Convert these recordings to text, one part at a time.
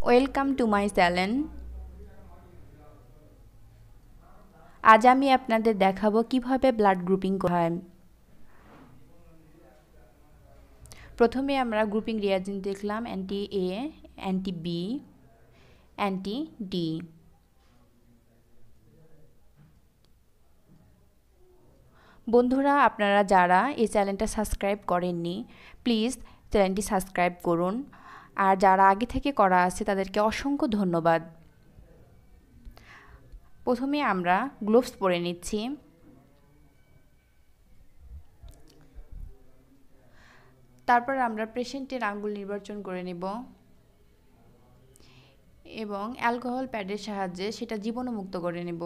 Welcome to my channel. আজ আমি আপনাদের দেখাবো কিভাবে ব্লাড গ্রুপিং করা হয়। প্রথমে আমরা গ্রুপিং রিয়াজেন্ট দেখলাম anti A, anti B, anti D. বন্ধুরা, আপনারা যারা এই চ্যানেলটা সাবস্ক্রাইব করেননি, প্লিজ চ্যানেলটি সাবস্ক্রাইব করুন। আর যারা আগে থেকে করা আছে তাদেরকে অসংখ্য ধন্যবাদ। প্রথমে আমরা গ্লোভস পরে নিচ্ছি। তারপর আমরা পেশেন্টের আঙ্গুল নির্বাচন করে নেব এবং অ্যালকোহল প্যাডের সাহায্যে সেটা জীবাণুমুক্ত করে নেব।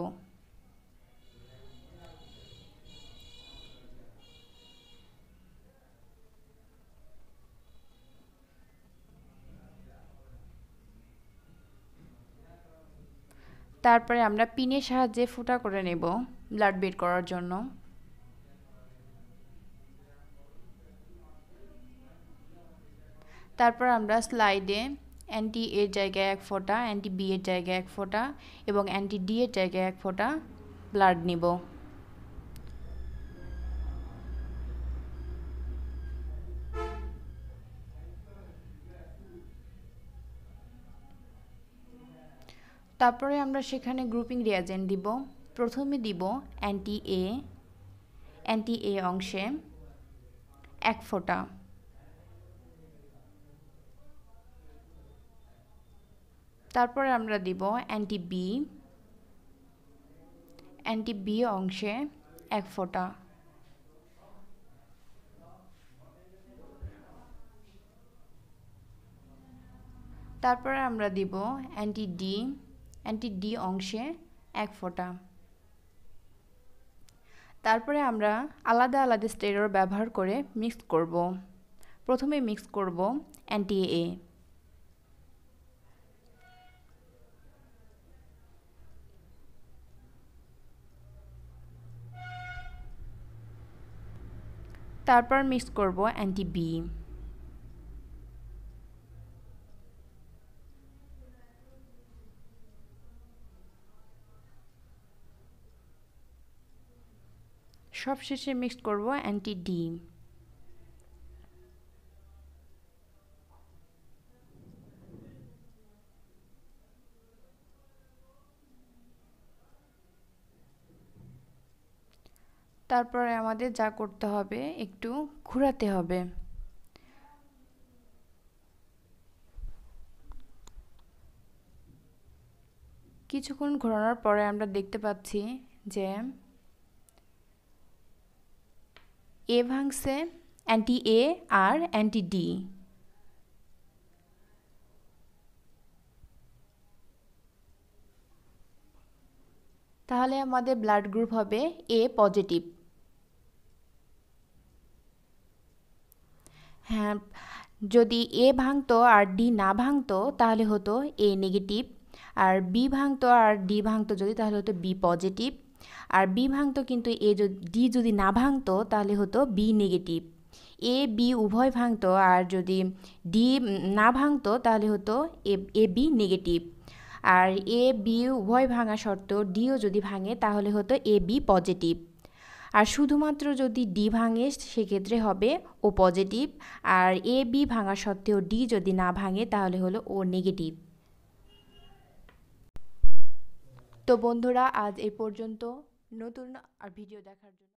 তারপরে আমরা পিনের সাহায্যে ফুটা করে নেব ব্লাড বের করার জন্য। তারপর আমরা স্লাইডে অ্যান্টি এর জায়গায় 1 ফোঁটা, অ্যান্টি বি এর জায়গায় 1 ফোঁটা এবং অ্যান্টি ডি এর জায়গায় 1 ফোঁটা ব্লাড নিব। তারপরে আমরা সেখানে গ্রুপিং রিয়াজেন্ট দিব। প্রথমে দিব অ্যান্টি এ অংশে 1 ফোঁটা। তারপরে আমরা দিব অ্যান্টি বি অংশে 1 ফোঁটা। তারপরে আমরা দিব অ্যান্টি ডি অংশে 1 ফোঁটা। তারপরে আমরা আলাদা আলাদা স্টেরয়েড ব্যবহার করে মিক্স করব। প্রথমে মিক্স করব অ্যান্টি এ। তারপর মিক্স করব অ্যান্টি বি। সবশেষে মিক্স করব অ্যান্টি ডি। তারপরে আমাদের যা করতে হবে, একটু ঘোরাতে হবে। কিছুক্ষণ ঘোরানোর পরে আমরা দেখতে পাচ্ছি যে এ ভাঙছে অ্যান্টি এ আর অ্যান্টি ডি। তাহলে আমাদের ব্লাড গ্রুপ হবে এ পজিটিভ। হ্যাঁ, যদি এ ভাঙতো আর ডি না ভাঙতো তাহলে হতো এ নেগেটিভ, আর বি ভাঙতো আর ডি ভাঙতো যদি তাহলে হতো বি পজিটিভ, আর বি ভাঙতো কিন্তু ডি যদি না ভাঙতো তাহলে হতো বি নেগেটিভ। এ বি উভয় ভাঙতো আর যদি ডি না ভাঙতো তাহলে হতো A B negative, R A B উভয় ভাঙা সত্ত্বেও ডিও যদি ভাঙে তাহলে হতো এ বি পজিটিভ। আর শুধুমাত্র যদি ডি ভাঙে সেক্ষেত্রে হবে ও পজিটিভ, আর এ বি ভাঙা সত্ত্বেও ডি যদি না ভাঙে তাহলে হলো ও নেগেটিভ। তো বন্ধুরা, আজ এই পর্যন্ত। নতুন আর ভিডিও দেখার জন্য